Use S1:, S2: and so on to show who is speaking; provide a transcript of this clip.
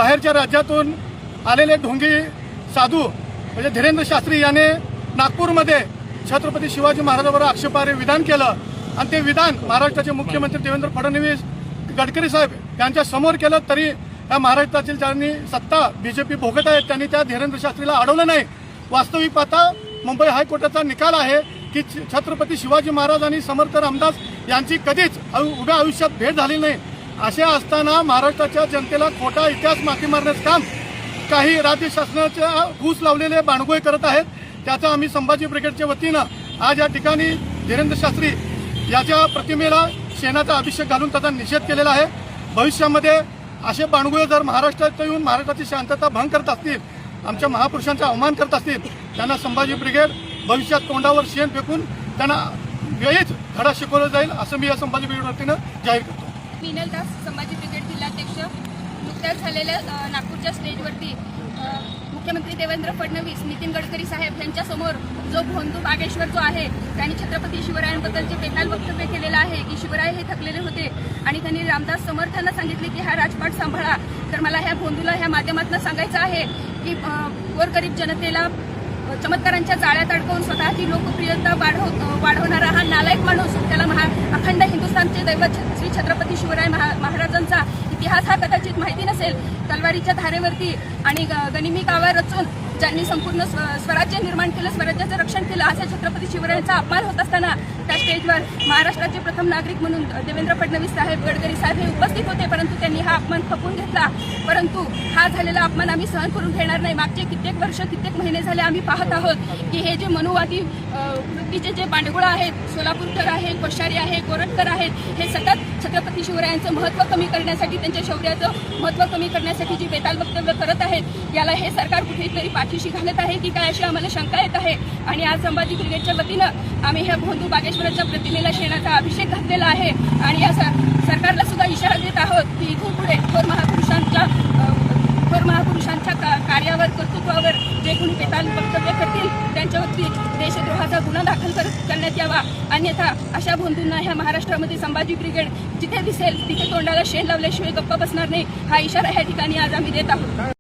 S1: बाहेरच्या राज्यातून आलेले ढोंगी साधू म्हणजे धीरेंद्र शास्त्री याने नागपूरमध्ये छत्रपती शिवाजी महाराजांवर आक्षेपार्ह विधान केलं आणि ते विधान महाराष्ट्राचे मुख्यमंत्री देवेंद्र फडणवीस गडकरी साहेब यांच्या समोर केलं, तरी या महाराष्ट्रातील ज्यांनी सत्ता बीजेपी भोगत आहेत त्यांनी त्या धीरेंद्र शास्त्रीला अडवलं नाही। वास्तविक पाहता मुंबई हायकोर्टाचा निकाल आहे की छत्रपती शिवाजी महाराज आणि समर्थ रामदास यांची कधीच उभ्या आयुष्यात भेट झाली नाही। असे असताना महाराष्ट्राच्या जनतेला खोटा इतिहास माती मारण्याचं काम काही राज्य शासनाच्या घूस लावलेले बाणगोळे करत आहेत। त्याचा आम्ही संभाजी ब्रिगेडच्या वतीनं आज या ठिकाणी धीरेंद्र शास्त्री याच्या प्रतिमेला शेणाचा अभिषेक घालून त्याचा निषेध केलेला आहे। भविष्यामध्ये असे बाणगोळे जर महाराष्ट्रात येऊन महाराष्ट्राची शांतता भंग करत असतील, आमच्या महापुरुषांचा अवमान करत असतील, त्यांना संभाजी ब्रिगेड भविष्यात तोंडावर शेण फेकून त्यांना वेळीच धडा शिकवला जाईल असं मी या संभाजी ब्रिगेड वतीनं जाहीर करतो।
S2: मीनल दास, संभाजी ब्रिगेड जिल्हाध्यक्ष। नुकत्याच झालेल्या नागपूरच्या स्टेजवरती मुख्यमंत्री देवेंद्र फडणवीस, नितीन गडकरी साहेब यांच्यासमोर जो भोंदू बागेश्वर जो आहे त्यांनी छत्रपती शिवरायांबद्दलचे बेताल वक्तव्य केलेलं आहे की शिवराय हे थकलेले होते आणि त्यांनी रामदास समर्थांना सांगितले की हा राजपाट सांभाळा। तर मला ह्या भोंदूला ह्या माध्यमातून सांगायचं आहे की गोरगरीब जनतेला चमत्कारांच्या जाळ्यात अडकवून स्वतःची लोकप्रियता वाढवणारा हा नालायक माणूस, त्याला अखंड हिंदुस्थानचे दैवत श्री छत्रपती शिवराय महाराजांचा इतिहास हा कदाचित माहिती नसेल। तलवारीच्या धारेवरती आणि गनिमी कावा रचून ज्यांनी संपूर्ण स्वराज्य निर्माण केलं, स्वराज्याचं रक्षण केलं, अशा छत्रपती शिवरायांचा अपमान होत असताना त्या स्टेजवर महाराष्ट्राचे प्रथम नागरिक म्हणून देवेंद्र फडणवीस साहेब, गडकरी साहेब हे उपस्थित होते, परंतु त्यांनी हा अपमान खपवून घेतला। परंतु हा झालेला अपमान आम्ही सहन करून घेणार नाही। मागचे कित्येक वर्ष, कित्येक महिने झाले आम्ही पाहत आहोत की हे जे मनुवादी वृत्तीचे जे बांडगुळ आहेत, सोलापूरकर आहे, कोश्यारी आहे, गोरटकर आहेत, हे सतत छत्रपती शिवरायांचं महत्त्व कमी करण्यासाठी, त्यांच्या शौर्याचं महत्त्व कमी करण्यासाठी जी बेताल वक्तव्य करत आहेत, याला हे सरकार कुठेतरी पाठीशी घालत आहे की काय अशी आम्हाला शंका येत आहे। आणि आज संभाजी ब्रिगेडच्या वतीनं आम्ही ह्या भोंदू बागेश्वराच्या प्रतिमेला शेणाचा अभिषेक घातलेला आहे आणि या सरकारला सुद्धा इशारा देत आहोत की इथून पुढे थोर महापुरुषांच्या कार्यावर, कर्तृत्वावर जे कोणी बेताल वक्तव्य करतील त्यांच्यावरती देशद्रोहाचा गुन्हा दाखल करण्यात यावा। अन्यथा अशा भोंदूंना ह्या महाराष्ट्रामध्ये संभाजी ब्रिगेड जिथे दिसेल तिथे तोंडाला शेण लावल्याशिवाय गप्प बसणार नाही, हा इशारा ह्या ठिकाणी आज आम्ही देत आहोत।